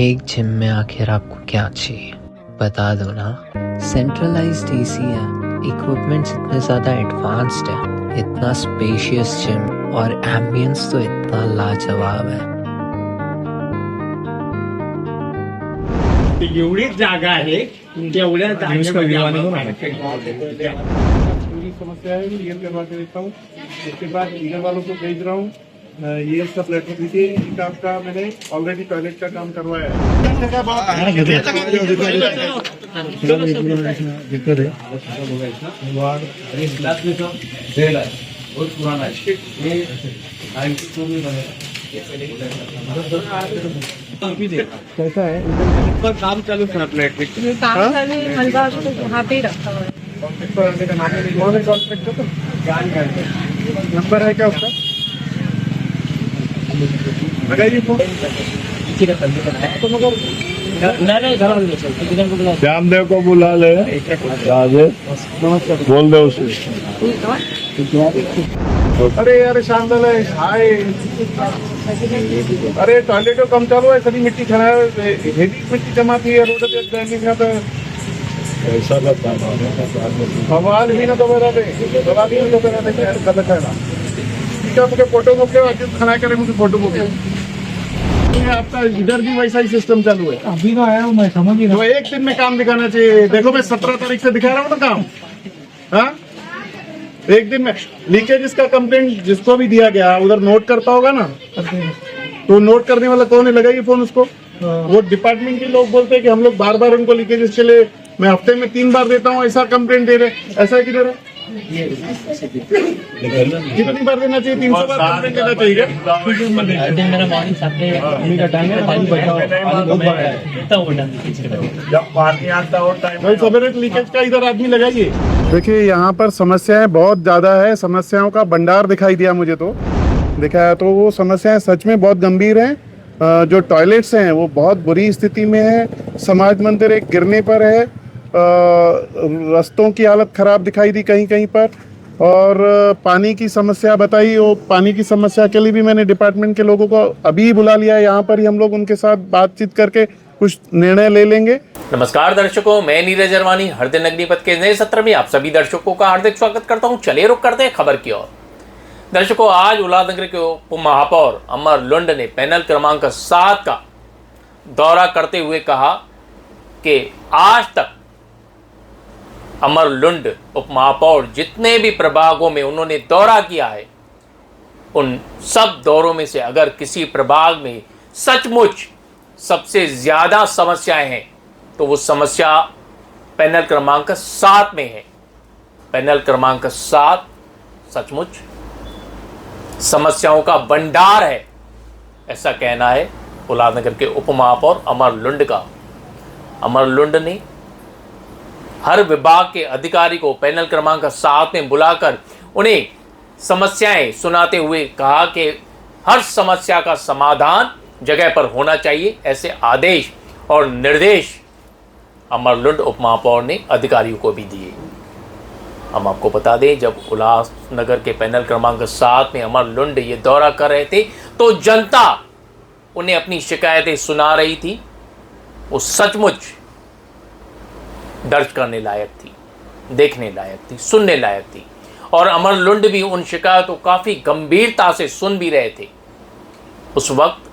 एक जिम में आखिर आपको क्या चाहिए बता दो ना। सेंट्रलाइज्ड एसी है, इक्विपमेंट्स इतने ज़्यादा एडवांस्ड है, इतना स्पेशियस जिम और एम्बियंस तो इतना लाजवाब है। एवढीच जागा आहे तेवढ्या पूरी समस्या है, क्लियर करवा के देता हूँ। उसके बाद इधर वालों को भेज रहा हूँ। ये सब लेटर दीजिए। एक आपका मैंने ऑलरेडी टॉयलेट का काम करवाया है। कैसा है इधर काम चालू है? काम चालू है, मलबा तो यहाँ पे ही रखा हुआ है। नंबर है क्या उसका? लगाइए फोन। श्यामदेव को बुला ले, बोल दे उसे। अरे यार श्यामदेव हाय। अरे टॉयलेट का काम चालू है, सभी मिट्टी खराब हेवी मिट्टी जमा थी रोड पे तो ऐसा सवाल भी ना दोबारा सवाल भी ना गलत है ना। ठीक है, मुझे फोटो मोके खड़ा करे, मुझे फोटो मोके। आपका इधर भी वैसा ही सिस्टम चालू है। अभी तो आया हूँ मैं, समझ ही तो एक दिन में काम दिखाना चाहिए। देखो मैं 17 तारीख से दिखा रहा हूँ ना काम। हाँ, एक दिन में लीकेज का कंप्लेंट जिसको भी दिया गया उधर नोट करता होगा ना, तो नोट करने वाला कौन है? लगाइए फोन उसको। वो डिपार्टमेंट के लोग बोलते हैं कि हम लोग बार बार उनको लीकेजेस चले, मैं हफ्ते में 3 बार देता हूँ, ऐसा कंप्लेंट दे रहे। ऐसा है किधर है? कितनी बार देना चाहिए? 300 बार कंप्लेंट देना चाहिए। जब पानी आता हो टाइम सवेरे लीकेज का इधर आदमी लगाइए। देखिए यहाँ पर समस्याएं बहुत ज्यादा है, समस्याओं का भंडार दिखाई दिया मुझे तो दिखाया, तो वो समस्याएं सच में बहुत गंभीर हैं। जो टॉयलेट्स हैं वो बहुत बुरी स्थिति में है। समाज मंदिर एक गिरने पर है। रास्तों की हालत खराब दिखाई दी कहीं कहीं पर, और पानी की समस्या बताई। वो पानी की समस्या के लिए भी मैंने डिपार्टमेंट के लोगों को अभी बुला लिया है। यहाँ पर ही हम लोग उनके साथ बातचीत करके कुछ निर्णय ले लेंगे। नमस्कार दर्शकों, मैं नीरज अरवानी हर दिन अग्निपथ के नए सत्र में आप सभी दर्शकों का हार्दिक स्वागत करता हूं। चलिए रुक करते हैं खबर की ओर। दर्शकों, आज उल्लासनगर के उप महापौर अमर लुंड ने पैनल क्रमांक 7 का दौरा करते हुए कहा कि आज तक अमर लुंड उप महापौर जितने भी प्रभागों में उन्होंने दौरा किया है, उन सब दौरों में से अगर किसी प्रभाग में सचमुच सबसे ज्यादा समस्याएं हैं तो वो समस्या पैनल क्रमांक 7 में है। पैनल क्रमांक 7 सचमुच समस्याओं का भंडार है, ऐसा कहना है उल्लासनगर के उप महापौर अमर लुंड का। अमर लुंड ने हर विभाग के अधिकारी को पैनल क्रमांक 7 में बुलाकर उन्हें समस्याएं सुनाते हुए कहा कि हर समस्या का समाधान जगह पर होना चाहिए। ऐसे आदेश और निर्देश अमर लुंड उप महापौर ने अधिकारियों को भी दिए। हम आपको बता दें, जब उल्लासनगर के पैनल क्रमांक 7 में अमर लुंड ये दौरा कर रहे थे तो जनता उन्हें अपनी शिकायतें सुना रही थी। वो सचमुच दर्ज करने लायक थी, देखने लायक थी, सुनने लायक थी, और अमर लुंड भी उन शिकायतों को काफ़ी गंभीरता से सुन भी रहे थे। उस वक्त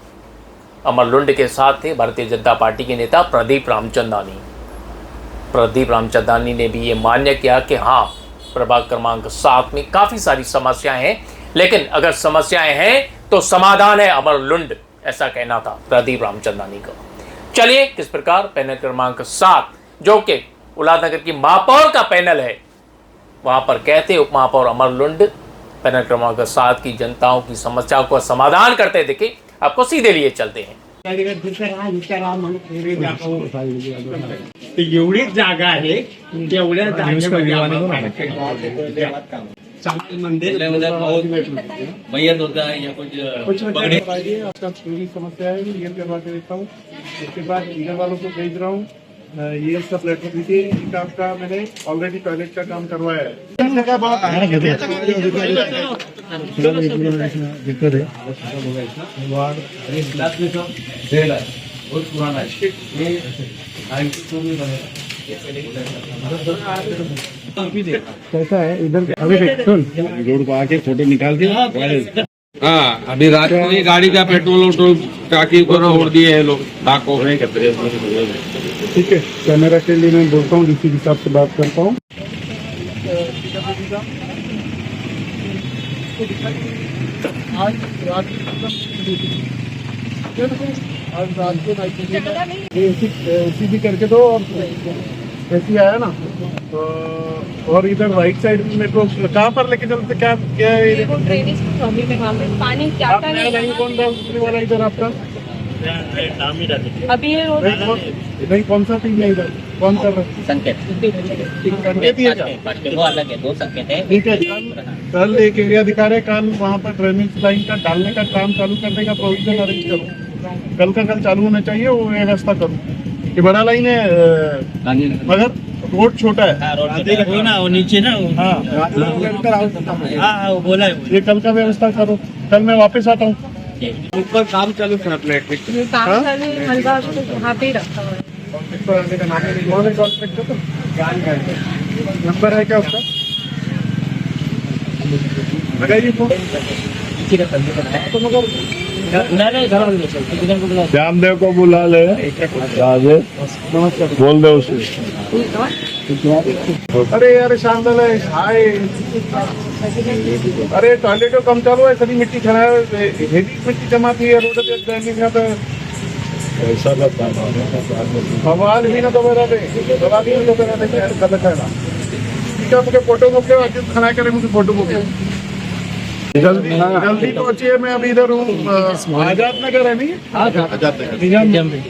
अमर लुंड के साथ थे भारतीय जनता पार्टी के नेता प्रदीप रामचंदानी। प्रदीप रामचंदानी ने भी ये मान्य किया कि हाँ, प्रभाग क्रमांक 7 में काफ़ी सारी समस्याएं हैं, लेकिन अगर समस्याएं हैं तो समाधान है अमर लुंड, ऐसा कहना था प्रदीप रामचंदानी का। चलिए किस प्रकार पैनल क्रमांक 7 जो कि उल्लासनगर की महापौर का पैनल है, वहां पर कहते उप महापौर अमर लुंड पैनल क्रमांक 7 की जनताओं की समस्याओं का समाधान करते दिखे। आपको सीधे लिए चलते हैं। एवढीच जागा आहे तेवढ्या मंदिर मैयत होता है या कुछ बताइए। आपका पूरी समस्या है, क्लियर करवा के देता हूँ। उसके बाद इधर वालों को भेज रहा हूँ। ये सब लेटर दीजिए। एक आपका मैंने ऑलरेडी टॉयलेट का काम करवाया है। बहुत पुराना है ये 92 में बना कैसा है इधर? अभी सुन, रोड को आके फोटो निकाल के। हाँ, अभी रात को ये गाड़ी का पेट्रोल टाकी को छोड़ दिए हैं लोग, डाक हो गए। ठीक है, कैमरा के लिए मैं बोलता हूँ, डीसी साहब से बात करता हूँ। एसी भी करके दो, और एसी आया ना तो, और इधर राइट साइड में मेरे को कहाँ पर लेके चलते? क्या क्या है? देखो ड्रेनेज की प्रॉब्लम है वहाँ पे, पानी क्या आप नया लाइन कौन डालने वाला इधर आपका? अभी ये रोड नहीं, कौन सा टीम है इधर? कौन कर रहा है? संकेत संकेत ही है क्या? वो अलग है, दो संकेत है। ठीक है, कल एक एरिया दिखा रहे, कल वहाँ पर ड्रेनेज लाइन का डालने का काम चालू करने का प्रोविजन अरेंज करो। कल का कल चालू होना चाहिए, वो व्यवस्था करो। ये बड़ा लाइन है मगर रोड छोटा है ना, वो नीचे ना। हाँ, हाँ वो बोला है। ये कल का व्यवस्था करो, कल मैं वापस आता हूँ। ऊपर काम चालू कर अपने ये काम चालू है, मलबा तो वहाँ पे ही रखा हुआ है। नंबर है क्या उसका? लगाइए फोन। श्यामदेव को बुला ले, बोल दे उसे। अरे यार श्यामदेव हाय, अरे टॉयलेट का काम चालू है, सभी मिट्टी खड़ा है, हेवी मिट्टी जमा थी है रोड पे। ऐसा सवाल भी ना दोबारा दे, सवाल भी ना दोबारा दे, गलत है ना। ठीक है, मुझे फोटो मोकले, आज खड़ा करे मुझे फोटो मोकले। जल्दी जल्दी पहुंचिए, मैं अभी इधर हूँ, आजाद नगर है नहीं? आजाद नगर।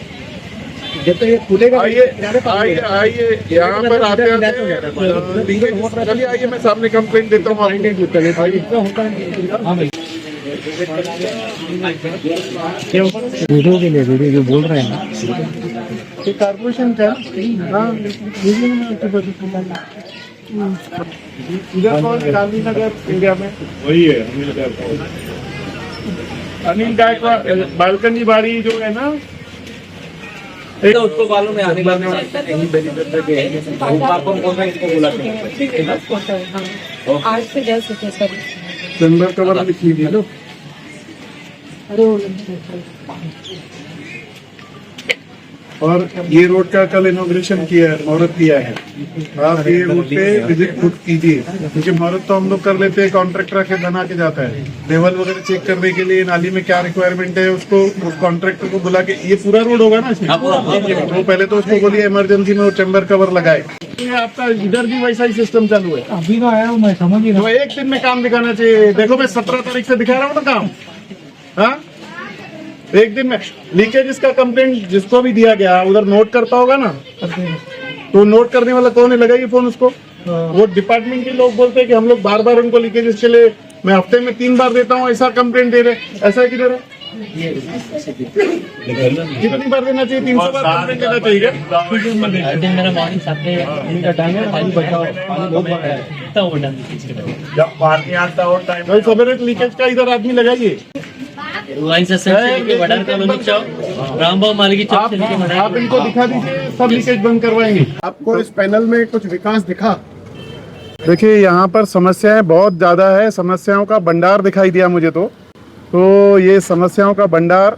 आइए आइए आइए, यहाँ पर आते आते चलिए आइए, मैं सामने कंप्लेंट देता हूँ। वीडियो के लिए, वीडियो जो बोल रहे हैं ना, ये कारपोरेशन का। हाँ, इधर कौन? गांधीनगर इंडिया में वही है, अनिल गायकवाड़। बालकनी बाड़ी जो है ना, तो उसको मालूम है आने वाले आपको इसको बुलाते 8 से 10 होते सर। चंबर कवर लिख लीजिए लो। और ये रोड का कल इनॉग्रेशन किया है, मुहूर्त किया है। आप ये रोड पे विजिट खुद कीजिए, क्योंकि मुहूर्त तो हम लोग कर लेते हैं, कॉन्ट्रैक्टर आके बना के जाता है। लेवल वगैरह चेक करने के लिए नाली में क्या रिक्वायरमेंट है, उसको उस कॉन्ट्रैक्टर को बुला के, ये पूरा रोड होगा ना इसमें, तो पहले तो उसको बोलिए इमरजेंसी में वो चैम्बर कवर लगाए। ये आपका इधर भी वैसा ही सिस्टम चालू है। अभी तो आया हूँ मैं, समझ ही तो एक दिन में काम दिखाना चाहिए। देखो मैं 17 तारीख से दिखा रहा हूँ ना काम। हाँ, एक दिन में लीकेज इसका कंप्लेंट जिसको भी दिया गया उधर नोट करता होगा ना, तो नोट करने वाला कौन है? लगाइए फोन उसको। वो डिपार्टमेंट के लोग बोलते हैं कि हम लोग बार बार उनको लीकेज के लिए, मैं हफ्ते में 3 बार देता हूँ, ऐसा कंप्लेंट दे रहे। ऐसा है किधर है? कितनी बार देना चाहिए? 300 बार कंप्लेंट देना चाहिए क्या? मेरा मॉर्निंग 7 टाइम है, पानी बचाओ, पानी बहुत बड़ा है, कितना ओवर जब पानी आता हो टाइम सवेरे लीकेज का इधर आदमी लगाइए। लाइन से लेके वडार कॉलोनी चौक, रामबाव मार्गी चौक से लेके वडार। आप इनको दिखा दीजिए, सब लीकेज बंद करवाएंगे। आपको इस पैनल में कुछ विकास दिखा? देखिए यहाँ पर समस्याएं बहुत ज़्यादा है, समस्याओं का भंडार दिखाई दिया मुझे तो ये समस्याओं का भंडार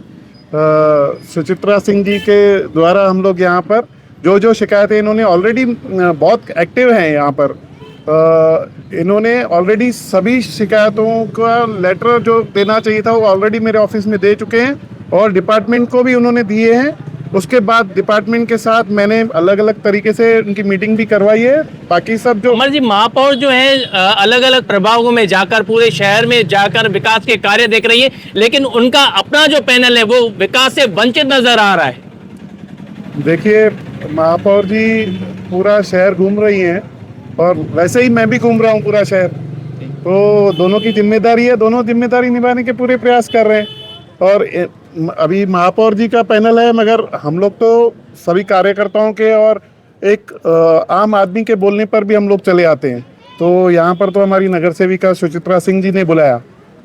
सुचित्रा सिंह जी के द्वारा हम लोग यहाँ पर जो शिकायतें इन्होंने ऑलरेडी बहुत एक्टिव हैं यहाँ पर, इन्होंने ऑलरेडी सभी शिकायतों का लेटर जो देना चाहिए था वो ऑलरेडी मेरे ऑफिस में दे चुके हैं, और डिपार्टमेंट को भी उन्होंने दिए हैं। उसके बाद डिपार्टमेंट के साथ मैंने अलग अलग तरीके से उनकी मीटिंग भी करवाई है। बाकी सब जो अमर जी, महापौर जो है अलग अलग प्रभागों में जाकर, पूरे शहर में जाकर विकास के कार्य देख रही है, लेकिन उनका अपना जो पैनल है वो विकास से वंचित नजर आ रहा है। देखिए, महापौर जी पूरा शहर घूम रही हैं, और वैसे ही मैं भी घूम रहा हूँ पूरा शहर, तो दोनों की जिम्मेदारी है, दोनों जिम्मेदारी निभाने के पूरे प्रयास कर रहे हैं। और अभी महापौर जी का पैनल है, मगर हम लोग तो सभी कार्यकर्ताओं के और एक आम आदमी के बोलने पर भी हम लोग चले आते हैं। तो यहाँ पर तो हमारी नगर सेविका सुचित्रा सिंह जी ने बुलाया,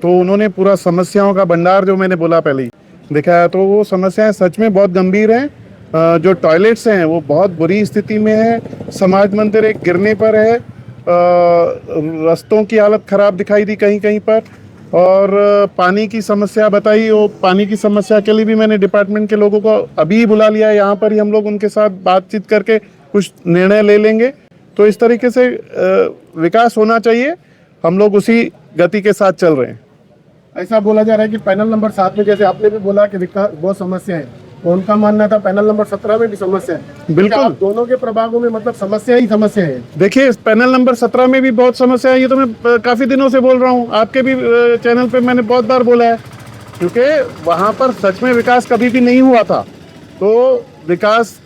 तो उन्होंने पूरा समस्याओं का भंडार जो मैंने बोला पहले ही, दिखाया, तो वो समस्याएं सच में बहुत गंभीर हैं। जो टॉयलेट्स हैं वो बहुत बुरी स्थिति में है। समाज मंदिर एक गिरने पर है। रास्तों की हालत खराब दिखाई दी कहीं कहीं पर। और पानी की समस्या बताई, वो पानी की समस्या के लिए भी मैंने डिपार्टमेंट के लोगों को अभी बुला लिया है। यहाँ पर ही हम लोग उनके साथ बातचीत करके कुछ निर्णय ले लेंगे। तो इस तरीके से विकास होना चाहिए, हम लोग उसी गति के साथ चल रहे हैं। ऐसा बोला जा रहा है कि पैनल नंबर 7 में, जैसे आपने भी बोला कि विकास बहुत समस्या है, तो उनका मानना था पैनल नंबर 17 में भी समस्या है। बिल्कुल, आप दोनों के प्रभागों में मतलब समस्या ही समस्या है। देखिए पैनल नंबर 17 में भी बहुत समस्या है, ये तो मैं काफ़ी दिनों से बोल रहा हूँ। आपके भी चैनल पे मैंने बहुत बार बोला है, क्योंकि वहाँ पर सच में विकास कभी भी नहीं हुआ था। तो विकास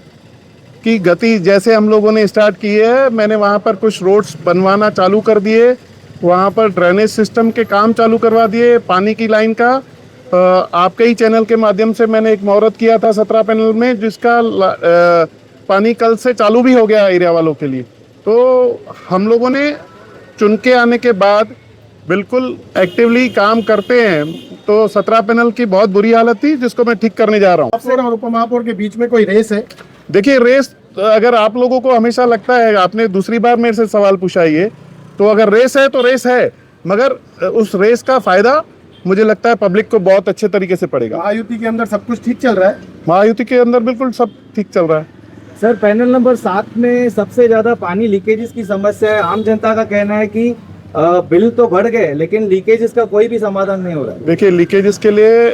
की गति जैसे हम लोगों ने स्टार्ट की है, मैंने वहाँ पर कुछ रोड्स बनवाना चालू कर दिए, वहाँ पर ड्रेनेज सिस्टम के काम चालू करवा दिए, पानी की लाइन का आपके ही चैनल के माध्यम से मैंने एक मुहूर्त किया था 17 पैनल में, जिसका पानी कल से चालू भी हो गया एरिया वालों के लिए। तो हम लोगों ने चुन के आने के बाद बिल्कुल एक्टिवली काम करते हैं। तो 17 पैनल की बहुत बुरी हालत थी, जिसको मैं ठीक करने जा रहा हूँ। महापौर और उपमहापौर के बीच में कोई रेस है? देखिए रेस, अगर आप लोगों को हमेशा लगता है, आपने दूसरी बार मेरे से सवाल पूछा ये, तो अगर रेस है तो रेस है, मगर उस रेस का फायदा मुझे लगता है पब्लिक को बहुत अच्छे तरीके से पड़ेगा। महायुति के अंदर सब कुछ ठीक चल रहा है? महायुति के अंदर बिल्कुल सब ठीक चल रहा है। सर, पैनल नंबर 7 में सबसे ज्यादा पानी लीकेजेस की समस्या है। आम जनता का कहना है कि बिल तो बढ़ गए, लेकिन लीकेजेस का कोई भी समाधान नहीं हो रहा है। देखिए लीकेजेस के लिए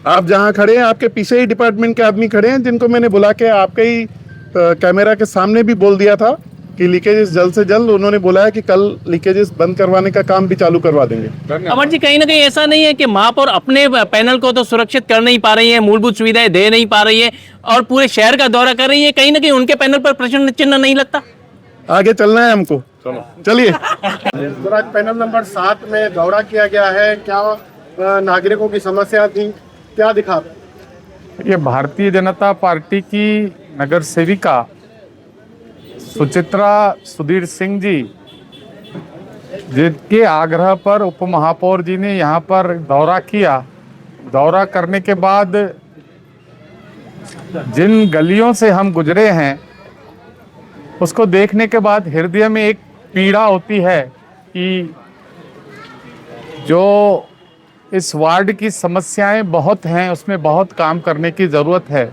आप जहाँ खड़े हैं, आपके पीछे ही डिपार्टमेंट के आदमी खड़े हैं, जिनको मैंने बुला के आपके ही कैमरा के सामने भी बोल दिया था कि लीकेजेस जल्द से जल्द, उन्होंने बोला है कि कल लीकेजेस बंद करवाने का काम भी चालू करवा देंगे। अमर जी, कहीं ना कहीं ऐसा नहीं है कि महापौर अपने पैनल को तो सुरक्षित कर नहीं पा रही है, मूलभूत सुविधाएं दे नहीं पा रही है और पूरे शहर का दौरा कर रही है, कहीं ना कहीं उनके पैनल पर प्रश्न चिन्ह नहीं लगता? आगे चलना है हमको, चलिए। तो आज पैनल नंबर 7 में दौरा किया गया है, क्या नागरिकों की समस्या थी, क्या दिखा? ये भारतीय जनता पार्टी की नगर सेविका सुचित्रा सुधीर सिंह जी, जिनके आग्रह पर उप महापौर जी ने यहाँ पर दौरा किया। दौरा करने के बाद जिन गलियों से हम गुजरे हैं, उसको देखने के बाद हृदय में एक पीड़ा होती है कि जो इस वार्ड की समस्याएं बहुत हैं, उसमें बहुत काम करने की ज़रूरत है।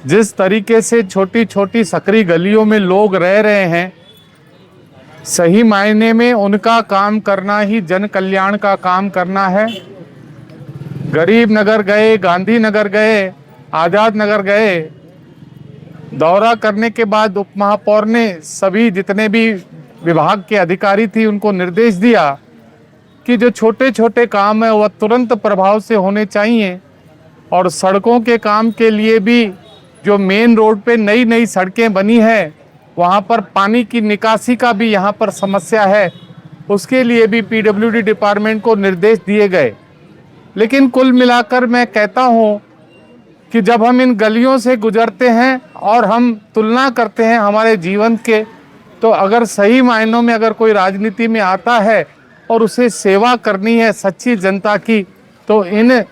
जिस तरीके से छोटी छोटी सकरी गलियों में लोग रह रहे हैं, सही मायने में उनका काम करना ही जन कल्याण का काम करना है। गरीब नगर गए, गांधी नगर गए, आज़ाद नगर गए। दौरा करने के बाद उप महापौर ने सभी जितने भी विभाग के अधिकारी थी, उनको निर्देश दिया कि जो छोटे छोटे काम है वह तुरंत प्रभाव से होने चाहिए। और सड़कों के काम के लिए भी जो मेन रोड पे नई नई सड़कें बनी है, वहाँ पर पानी की निकासी का भी यहाँ पर समस्या है, उसके लिए भी पीडब्ल्यूडी डिपार्टमेंट को निर्देश दिए गए। लेकिन कुल मिलाकर मैं कहता हूँ कि जब हम इन गलियों से गुजरते हैं और हम तुलना करते हैं हमारे जीवन के, तो अगर सही मायनों में अगर कोई राजनीति में आता है और उसे सेवा करनी है सच्ची जनता की, तो इन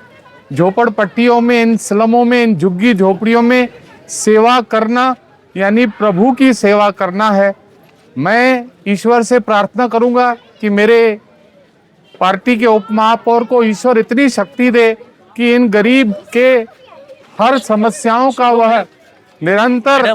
झोपड़पट्टियों में, इन स्लमों में, इन झुग्गी झोपड़ियों में सेवा करना यानी प्रभु की सेवा करना है। मैं ईश्वर से प्रार्थना करूंगा कि मेरे पार्टी के उप महापौर को ईश्वर इतनी शक्ति दे कि इन गरीब के हर समस्याओं का वह निरंतर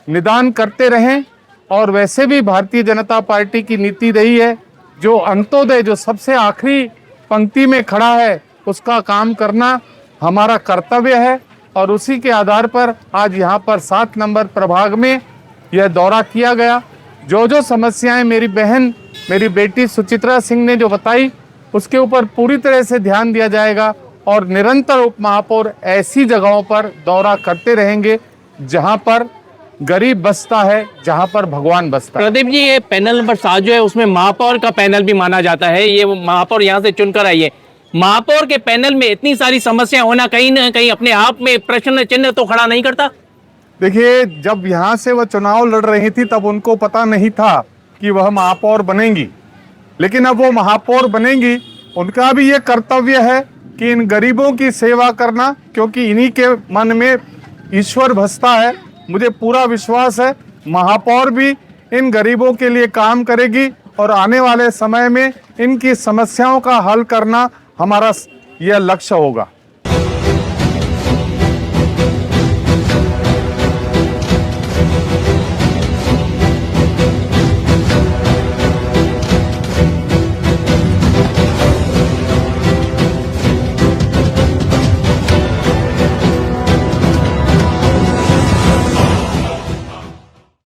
निदान करते रहें। और वैसे भी भारतीय जनता पार्टी की नीति रही है, जो अंत्योदय, जो सबसे आखिरी पंक्ति में खड़ा है, उसका काम करना हमारा कर्तव्य है। और उसी के आधार पर आज यहाँ पर 7 नंबर प्रभाग में यह दौरा किया गया। जो जो समस्याएं मेरी बहन, मेरी बेटी सुचित्रा सिंह ने जो बताई, उसके ऊपर पूरी तरह से ध्यान दिया जाएगा और निरंतर उप महापौर ऐसी जगहों पर दौरा करते रहेंगे जहाँ पर गरीब बसता है, जहाँ पर भगवान बसता है। प्रदीप जी, ये पैनल नंबर 7 जो है उसमें महापौर का पैनल भी माना जाता है। ये महापौर यहाँ से चुनकर आई है। महापौर के पैनल में इतनी सारी समस्या होना कहीं ना कहीं अपने आप में प्रश्न चिन्ह तो खड़ा नहीं करता? देखिए, जब यहाँ से वह चुनाव लड़ रही थी तब उनको पता नहीं था कि वह महापौर बनेंगी, लेकिन अब वो महापौर बनेंगी। उनका भी ये कर्तव्य है कि इन गरीबों की सेवा करना, क्योंकि इन्हीं के मन में ईश्वर बसता है। मुझे पूरा विश्वास है महापौर भी इन गरीबों के लिए काम करेगी और आने वाले समय में इनकी समस्याओं का हल करना हमारा यह लक्ष्य होगा।